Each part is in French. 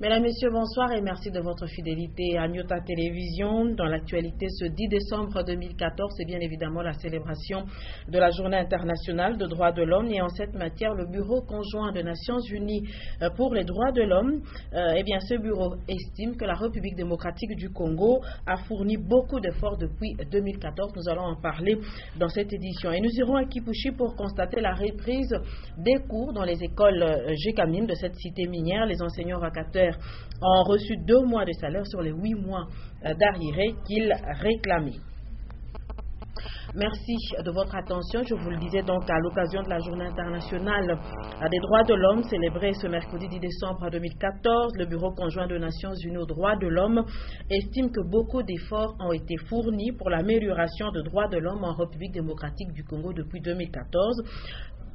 Mesdames, Messieurs, bonsoir et merci de votre fidélité à Nyota Télévision. Dans l'actualité, ce 10 décembre 2014, c'est bien évidemment la célébration de la Journée internationale des droits de l'homme. Et en cette matière, le Bureau conjoint des Nations Unies pour les droits de l'homme, ce bureau estime que la République démocratique du Congo a fourni beaucoup d'efforts depuis 2014. Nous allons en parler dans cette édition. Et nous irons à Kipushi pour constater la reprise des cours dans les écoles GECAMIN de cette cité minière. Les enseignants vacataires ont reçu 2 mois de salaire sur les 8 mois d'arriérés qu'ils réclamaient. Merci de votre attention. Je vous le disais donc à l'occasion de la Journée internationale des droits de l'homme célébrée ce mercredi 10 décembre 2014, le Bureau conjoint des Nations Unies aux droits de l'homme estime que beaucoup d'efforts ont été fournis pour l'amélioration des droits de l'homme en République démocratique du Congo depuis 2014.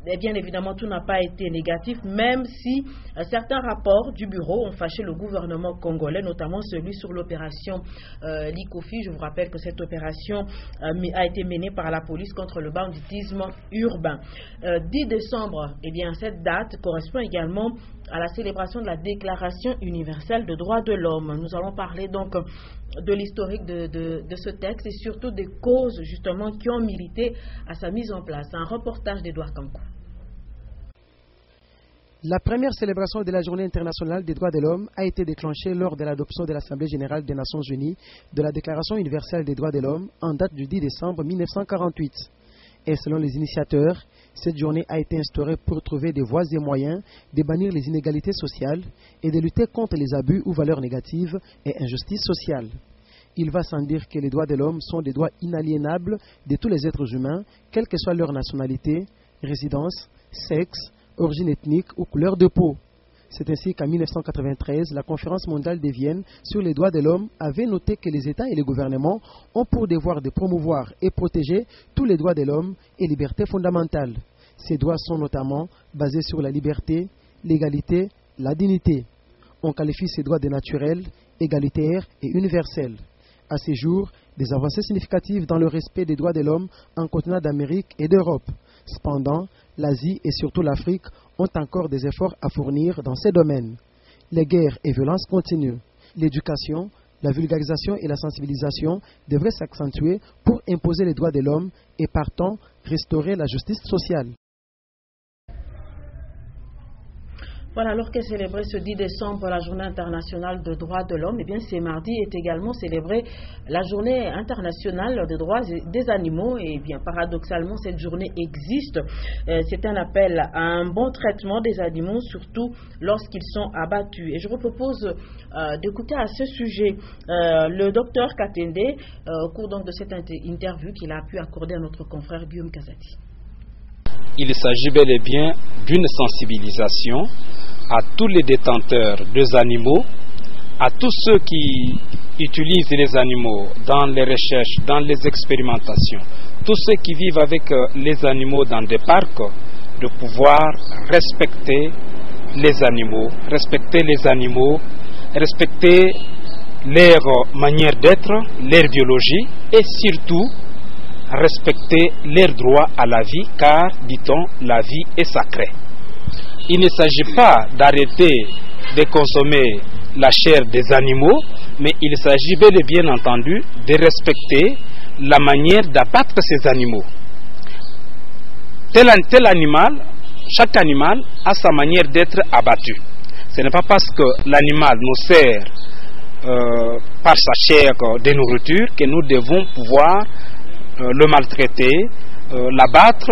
Et bien évidemment, tout n'a pas été négatif, même si certains rapports du bureau ont fâché le gouvernement congolais, notamment celui sur l'opération Likofi. Je vous rappelle que cette opération a été menée par la police contre le banditisme urbain. 10 décembre, cette date correspond également à la célébration de la Déclaration universelle des droits de l'homme. Nous allons parler donc de l'historique de ce texte et surtout des causes justement qui ont milité à sa mise en place. Un reportage d'Edouard Kankou. La première célébration de la Journée internationale des droits de l'homme a été déclenchée lors de l'adoption de l'Assemblée générale des Nations unies de la Déclaration universelle des droits de l'homme en date du 10 décembre 1948. Et selon les initiateurs, cette journée a été instaurée pour trouver des voies et moyens de bannir les inégalités sociales et de lutter contre les abus ou valeurs négatives et injustices sociales. Il va sans dire que les droits de l'homme sont des droits inaliénables de tous les êtres humains, quelle que soit leur nationalité, résidence, sexe, origine ethnique ou couleur de peau. C'est ainsi qu'en 1993, la Conférence mondiale de Vienne sur les droits de l'homme avait noté que les États et les gouvernements ont pour devoir de promouvoir et protéger tous les droits de l'homme et libertés fondamentales. Ces droits sont notamment basés sur la liberté, l'égalité, la dignité. On qualifie ces droits de naturels, égalitaires et universels. À ce jour, des avancées significatives dans le respect des droits de l'homme en continent d'Amérique et d'Europe. Cependant, l'Asie et surtout l'Afrique ont encore des efforts à fournir dans ces domaines. Les guerres et violences continuent. L'éducation, la vulgarisation et la sensibilisation devraient s'accentuer pour imposer les droits de l'homme et partant restaurer la justice sociale. Voilà, alors qu'est célébrée ce 10 décembre la Journée internationale des droits de l'homme, ce mardi est également célébrée la Journée internationale des droits des animaux. Et bien paradoxalement, cette journée existe. C'est un appel à un bon traitement des animaux, surtout lorsqu'ils sont abattus. Et je vous propose d'écouter à ce sujet le docteur Katende au cours donc de cette interview qu'il a pu accorder à notre confrère Guillaume Kazati. Il s'agit bel et bien d'une sensibilisation à tous les détenteurs des animaux, à tous ceux qui utilisent les animaux dans les recherches, dans les expérimentations, tous ceux qui vivent avec les animaux dans des parcs, de pouvoir respecter les animaux, respecter leur manière d'être, leur biologie et surtout respecter leur droit à la vie, car, dit-on, la vie est sacrée. Il ne s'agit pas d'arrêter de consommer la chair des animaux, mais il s'agit bel et bien entendu de respecter la manière d'abattre ces animaux. Tel animal, chaque animal a sa manière d'être abattu. Ce n'est pas parce que l'animal nous sert par sa chair de nourriture que nous devons pouvoir le maltraiter, l'abattre,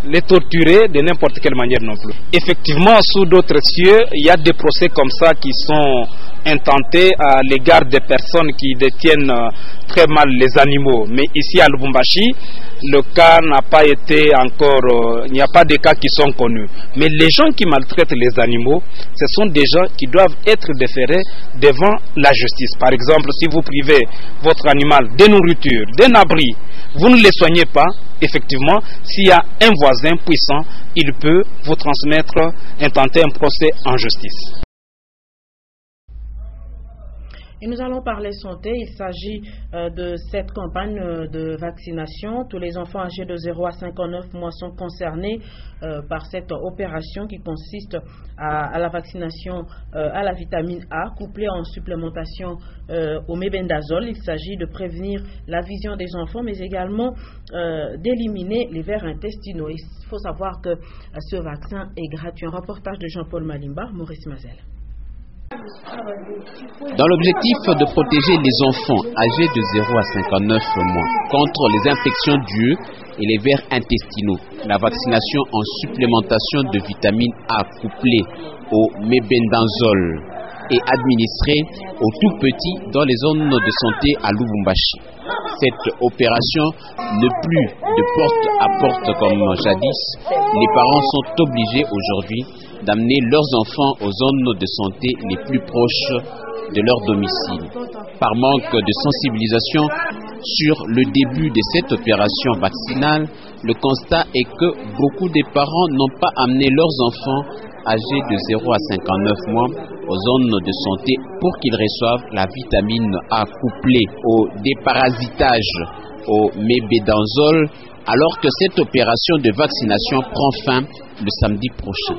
les torturer de n'importe quelle manière non plus. Effectivement, sous d'autres cieux, il y a des procès comme ça qui sont intentés à l'égard des personnes qui détiennent très mal les animaux. Mais ici à Lubumbashi, le cas n'a pas été encore, il n'y a pas de cas qui sont connus. Mais les gens qui maltraitent les animaux, ce sont des gens qui doivent être déférés devant la justice. Par exemple, si vous privez votre animal de nourriture, d'un abri, vous ne les soignez pas, effectivement, s'il y a un voisin puissant, il peut vous transmettre, intenter un procès en justice. Et nous allons parler santé. Il s'agit de cette campagne de vaccination. Tous les enfants âgés de 0 à 59 mois sont concernés par cette opération qui consiste à la vaccination à la vitamine A couplée en supplémentation au mébendazole. Il s'agit de prévenir la vision des enfants mais également d'éliminer les vers intestinaux. Il faut savoir que ce vaccin est gratuit. Un reportage de Jean-Paul Malimba, Maurice Mazel. Dans l'objectif de protéger les enfants âgés de 0 à 59 mois contre les infections d'yeux et les vers intestinaux, la vaccination en supplémentation de vitamine A couplée au mébendazole est administrée aux tout petits dans les zones de santé à Lubumbashi. Cette opération ne plus de porte à porte comme jadis, les parents sont obligés aujourd'hui d'amener leurs enfants aux zones de santé les plus proches de leur domicile. Par manque de sensibilisation sur le début de cette opération vaccinale, le constat est que beaucoup de parents n'ont pas amené leurs enfants âgés de 0 à 59 mois aux zones de santé pour qu'ils reçoivent la vitamine A couplée au déparasitage au mébendazole, alors que cette opération de vaccination prend fin le samedi prochain.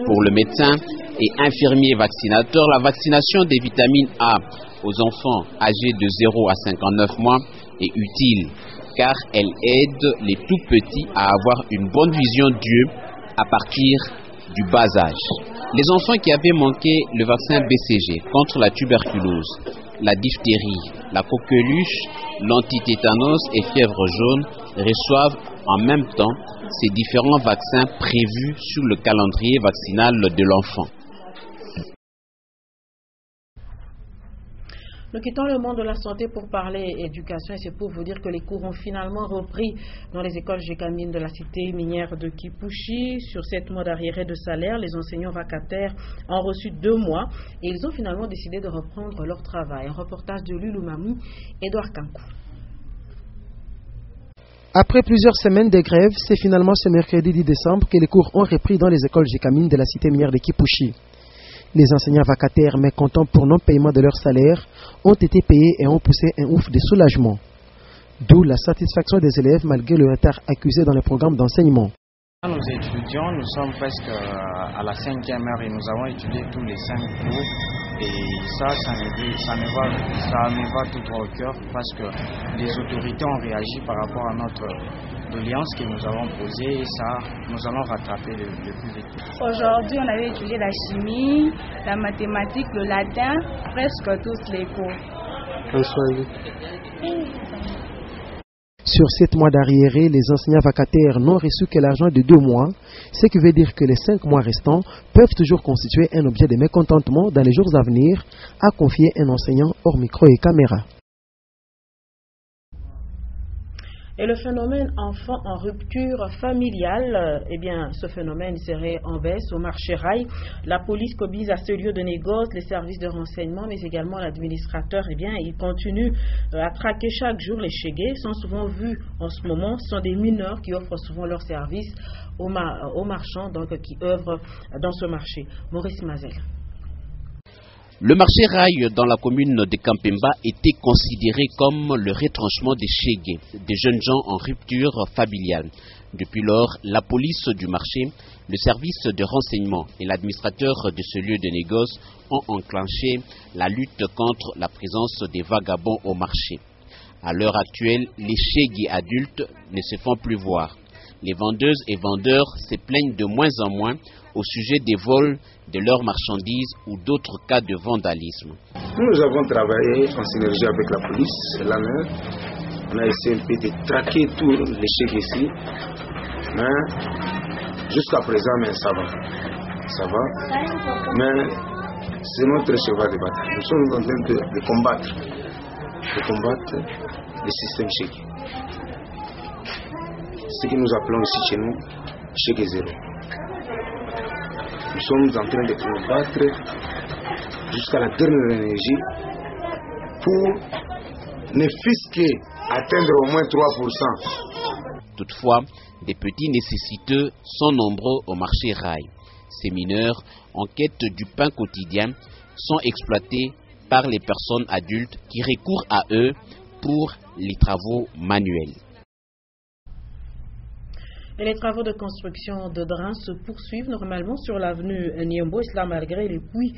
Pour le médecin et infirmier vaccinateur, la vaccination des vitamines A aux enfants âgés de 0 à 59 mois est utile car elle aide les tout petits à avoir une bonne vision d'yeux à partir du bas âge. Les enfants qui avaient manqué le vaccin BCG contre la tuberculose, la diphtérie, la coqueluche, l'antitétanos et fièvre jaune reçoivent en même temps ces différents vaccins prévus sur le calendrier vaccinal de l'enfant. Nous quittons le monde de la santé pour parler éducation et c'est pour vous dire que les cours ont finalement repris dans les écoles Gécamines de la cité minière de Kipushi. Sur 7 mois d'arriérés de salaire, les enseignants vacataires ont reçu 2 mois et ils ont finalement décidé de reprendre leur travail. Un reportage de Lulumami, Edouard Kankou. Après plusieurs semaines de grève, c'est finalement ce mercredi 10 décembre que les cours ont repris dans les écoles Gécamines de la cité minière de Kipushi. Les enseignants vacataires, mécontents pour non-paiement de leur salaire, ont été payés et ont poussé un ouf de soulagement. D'où la satisfaction des élèves malgré le retard accusé dans les programmes d'enseignement. Nous étudions, nous sommes presque à la 5e heure et nous avons étudié tous les 5 cours. Et ça me va tout droit au cœur parce que les autorités ont réagi par rapport à notre doléance que nous avons posée et ça, nous allons rattraper le plus vite. Aujourd'hui, on avait étudié la chimie, la mathématique, le latin, presque tous les cours. Sur 7 mois d'arriérés, les enseignants vacataires n'ont reçu que l'argent de 2 mois, ce qui veut dire que les 5 mois restants peuvent toujours constituer un objet de mécontentement dans les jours à venir, a confié un enseignant hors micro et caméra. Et le phénomène enfant en rupture familiale, eh bien, ce phénomène serait en baisse au marché Rail. La police cobise à ce lieu de négoce, les services de renseignement, mais également l'administrateur. Eh bien, ils continuent à traquer chaque jour les chégués. Sont souvent vus en ce moment. Ce sont des mineurs qui offrent souvent leurs services aux marchands donc, qui œuvrent dans ce marché. Maurice Mazel. Le marché Rail dans la commune de Kampemba était considéré comme le retranchement des chégués, des jeunes gens en rupture familiale. Depuis lors, la police du marché, le service de renseignement et l'administrateur de ce lieu de négoce ont enclenché la lutte contre la présence des vagabonds au marché. À l'heure actuelle, les chégués adultes ne se font plus voir. Les vendeuses et vendeurs se plaignent de moins en moins au sujet des vols de leurs marchandises ou d'autres cas de vandalisme. Nous avons travaillé en synergie avec la police, la main. On a essayé un peu de traquer tous les chèques ici. Jusqu'à présent, mais ça va. Ça va. Mais c'est notre cheval de bataille. Nous sommes en train de combattre le système chèque. Ce que nous appelons ici chez nous, chèque zéro. Nous sommes en train de combattre jusqu'à la dernière énergie pour ne fût-ce qu'atteindre au moins 3%. Toutefois, des petits nécessiteux sont nombreux au marché Rail. Ces mineurs, en quête du pain quotidien, sont exploités par les personnes adultes qui recourent à eux pour les travaux manuels. Et les travaux de construction de drains se poursuivent normalement sur l'avenue Niembo, et cela malgré les pluies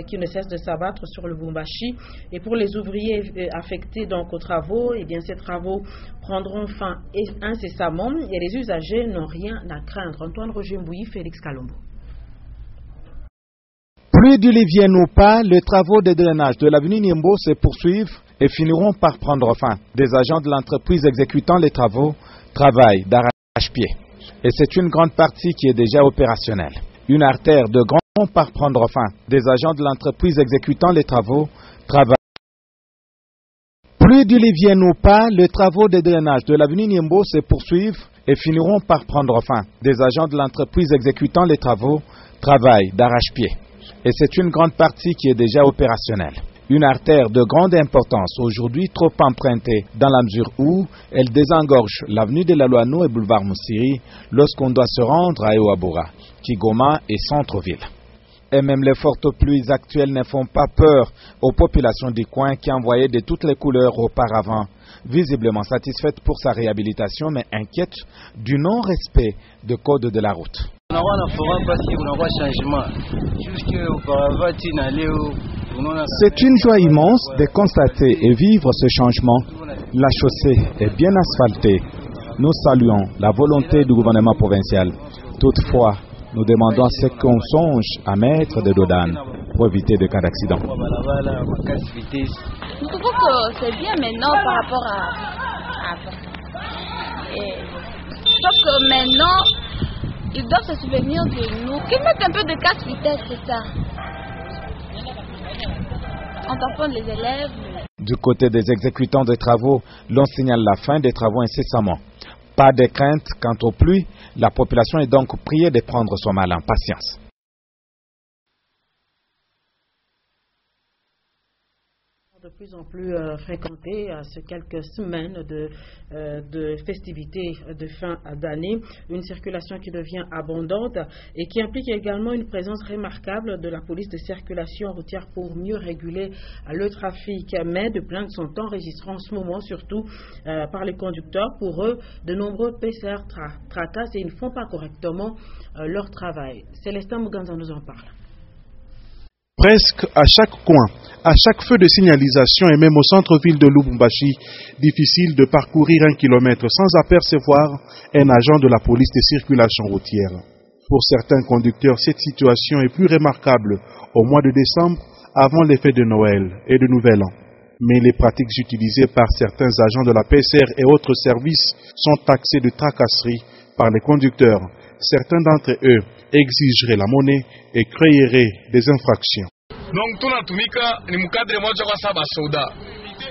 qui ne cessent de s'abattre sur le Lubumbashi. Et pour les ouvriers affectés donc aux travaux, eh bien ces travaux prendront fin incessamment et les usagers n'ont rien à craindre. Antoine Roger Mbouyi, Félix Kalombo. Pluie diluvienne ou pas, les travaux de drainage de l'avenue Niembo se poursuivent et finiront par prendre fin. Des agents de l'entreprise exécutant les travaux travaillent d'arrache-pied. Et c'est une grande partie qui est déjà opérationnelle. Une artère de grand par prendre fin. Des agents de l'entreprise exécutant les travaux travaillent. Pluie diluvienne ou pas, les travaux de drainage de l'avenue Niembo se poursuivent et finiront par prendre fin. Des agents de l'entreprise exécutant les travaux travaillent d'arrache-pied. Et c'est une grande partie qui est déjà opérationnelle. Une artère de grande importance, aujourd'hui trop empruntée, dans la mesure où elle désengorge l'avenue de la Loano et boulevard Moussiri lorsqu'on doit se rendre à Eoabora, Kigoma et centre-ville. Et même les fortes pluies actuelles ne font pas peur aux populations du coin qui envoyaient de toutes les couleurs auparavant, visiblement satisfaites pour sa réhabilitation mais inquiètes du non-respect des codes de la route. C'est une joie immense de constater et vivre ce changement. La chaussée est bien asphaltée. Nous saluons la volonté du gouvernement provincial. Toutefois, nous demandons à ce qu'on songe à mettre des dodanes pour éviter de cas d'accident. Nous trouvons que c'est bien maintenant par rapport à avant. Sauf que maintenant, ils doivent se souvenir de nous. Qu'ils mettent un peu de casse-vitesse, c'est ça. On tamponne les élèves. Du côté des exécutants des travaux, l'on signale la fin des travaux incessamment. Pas de crainte quant aux pluies, la population est donc priée de prendre son mal en patience. De plus en plus fréquenté à ces quelques semaines de festivités de fin d'année, une circulation qui devient abondante et qui implique également une présence remarquable de la police de circulation routière pour mieux réguler le trafic. Mais de plaintes sont enregistrées en ce moment, surtout par les conducteurs. Pour eux, de nombreux PCR tracassent et ils ne font pas correctement leur travail. Célestin Muganza nous en parle. Presque à chaque coin, à chaque feu de signalisation et même au centre-ville de Lubumbashi, difficile de parcourir 1 kilomètre sans apercevoir un agent de la police de circulation routière. Pour certains conducteurs, cette situation est plus remarquable au mois de décembre, avant les fêtes de Noël et de Nouvel An. Mais les pratiques utilisées par certains agents de la PCR et autres services sont taxées de tracasserie par les conducteurs. Certains d'entre eux exigeraient la monnaie et créeraient des infractions.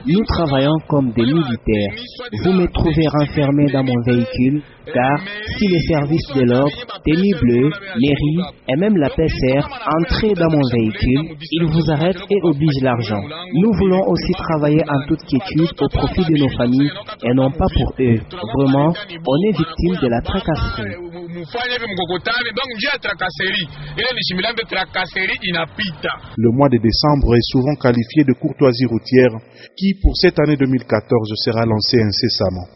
Nous travaillons comme des militaires. Vous me trouverez renfermé dans mon véhicule, car si les services de l'ordre, tenue bleue, mairie et même la PCR entrent dans mon véhicule, ils vous arrêtent et obligent l'argent. Nous voulons aussi travailler en toute quiétude au profit de nos familles et non pas pour eux. Vraiment, on est victime de la tracasserie. Le mois de décembre est souvent qualifié de courtoisie routière qui, pour cette année 2014, sera lancée incessamment.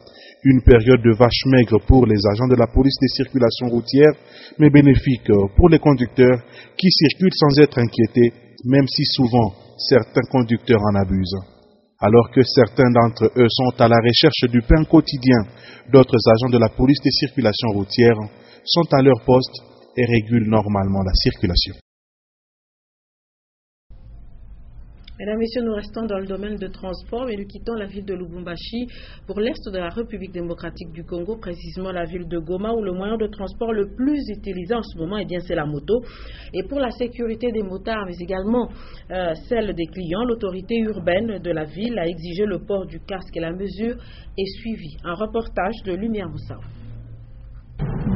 Une période de vache maigre pour les agents de la police de circulation routière, mais bénéfique pour les conducteurs qui circulent sans être inquiétés, même si souvent certains conducteurs en abusent. Alors que certains d'entre eux sont à la recherche du pain quotidien, d'autres agents de la police de circulation routière sont à leur poste et régulent normalement la circulation. Mesdames, Messieurs, nous restons dans le domaine de transport et nous quittons la ville de Lubumbashi pour l'est de la République démocratique du Congo, précisément la ville de Goma, où le moyen de transport le plus utilisé en ce moment, eh bien, c'est la moto. Et pour la sécurité des motards, mais également celle des clients, l'autorité urbaine de la ville a exigé le port du casque et la mesure est suivie. Un reportage de Lumière Moussa.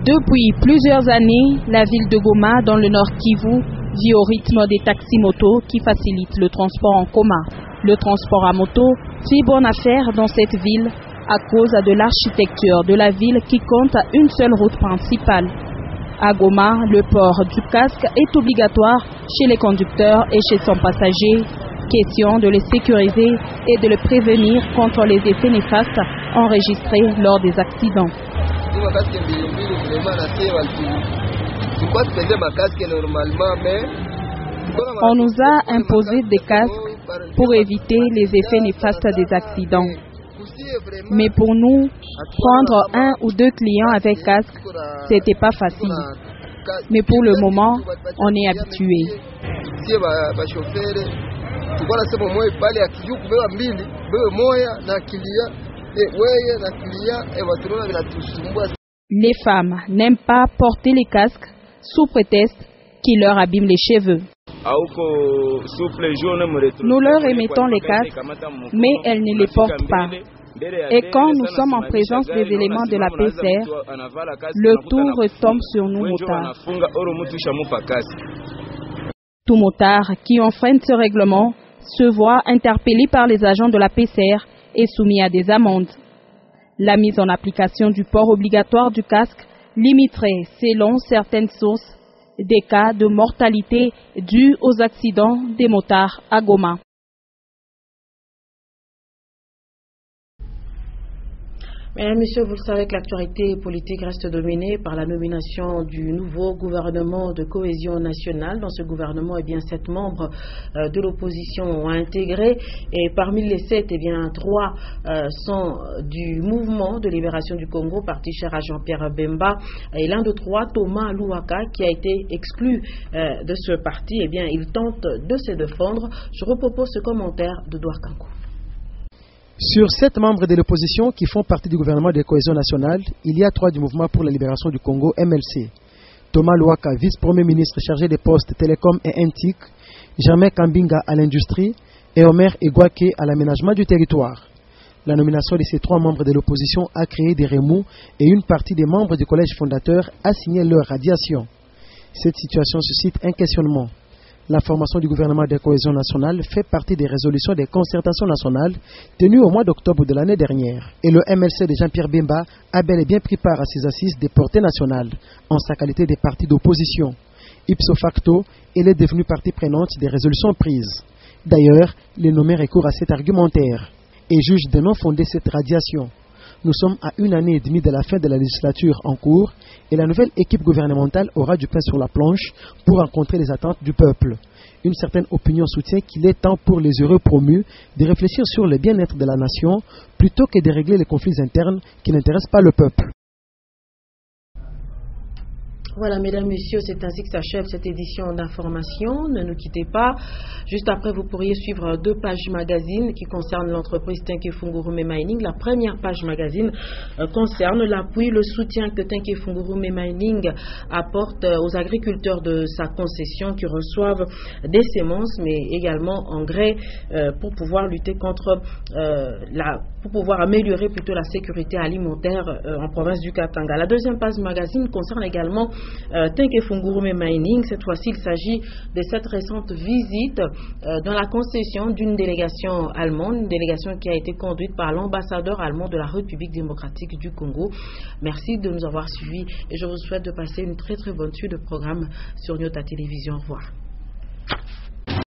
Depuis plusieurs années, la ville de Goma, dans le nord Kivu, vit au rythme des taxis-motos qui facilitent le transport en commun. Le transport à moto fait bonne affaire dans cette ville à cause de l'architecture de la ville qui compte une seule route principale. À Goma, le port du casque est obligatoire chez les conducteurs et chez son passager, Question de les sécuriser et de les prévenir contre les effets néfastes enregistrés lors des accidents. On nous a imposé des casques pour éviter les effets néfastes des accidents. Mais pour nous, prendre 1 ou 2 clients avec casque, c'était pas facile. Mais pour le moment, on est habitué. Les femmes n'aiment pas porter les casques sous prétexte qu'ils leur abîment les cheveux. Nous leur émettons les casques, mais elles ne les portent pas. Et quand nous sommes en présence des éléments de la PCR, le tout retombe sur nous motards. Tout motard qui enfreint ce règlement se voit interpellé par les agents de la PCR et soumis à des amendes. La mise en application du port obligatoire du casque limiterait, selon certaines sources, des cas de mortalité dus aux accidents des motards à Goma. Mesdames, Messieurs, vous le savez que l'actualité politique reste dominée par la nomination du nouveau gouvernement de cohésion nationale. Dans ce gouvernement, 7 membres de l'opposition ont intégré et parmi les 7, 3 sont du mouvement de libération du Congo, parti cher à Jean-Pierre Bemba. Et l'un de 3, Thomas Louaka, qui a été exclu de ce parti, il tente de se défendre. Je repropose ce commentaire de Douar Kankou. Sur 7 membres de l'opposition qui font partie du gouvernement de cohésion nationale, il y a 3 du mouvement pour la libération du Congo, MLC. Thomas Louaka, vice-premier ministre chargé des postes télécom et NTIC, Germain Kambinga à l'industrie et Omer Egwake à l'aménagement du territoire. La nomination de ces 3 membres de l'opposition a créé des remous et une partie des membres du collège fondateur a signé leur radiation. Cette situation suscite un questionnement. La formation du gouvernement de cohésion nationale fait partie des résolutions des concertations nationales tenues au mois d'octobre de l'année dernière. Et le MLC de Jean-Pierre Bemba a bel et bien pris part à ces assises des portées nationales en sa qualité de parti d'opposition. Ipso facto, il est devenu partie prenante des résolutions prises. D'ailleurs, les nommés recourent à cet argumentaire et jugent de non fonder cette radiation. Nous sommes à 1 année et demie de la fin de la législature en cours et la nouvelle équipe gouvernementale aura du pain sur la planche pour rencontrer les attentes du peuple. Une certaine opinion soutient qu'il est temps pour les heureux promus de réfléchir sur le bien-être de la nation plutôt que de régler les conflits internes qui n'intéressent pas le peuple. Voilà, mesdames, messieurs, c'est ainsi que s'achève cette édition d'information. Ne nous quittez pas. Juste après, vous pourriez suivre 2 pages magazine qui concernent l'entreprise Tenke Fungurume Mining. La première page magazine concerne l'appui, le soutien que Tenke Fungurume Mining apporte aux agriculteurs de sa concession qui reçoivent des semences, mais également engrais pour pouvoir lutter contre pour pouvoir améliorer plutôt la sécurité alimentaire en province du Katanga. La deuxième page magazine concerne également Tenke Fungurume Mining. Cette fois-ci, il s'agit de cette récente visite dans la concession d'une délégation allemande, une délégation qui a été conduite par l'ambassadeur allemand de la République démocratique du Congo. Merci de nous avoir suivis et je vous souhaite de passer une très très bonne suite de programme sur Nyota Télévision. Au revoir.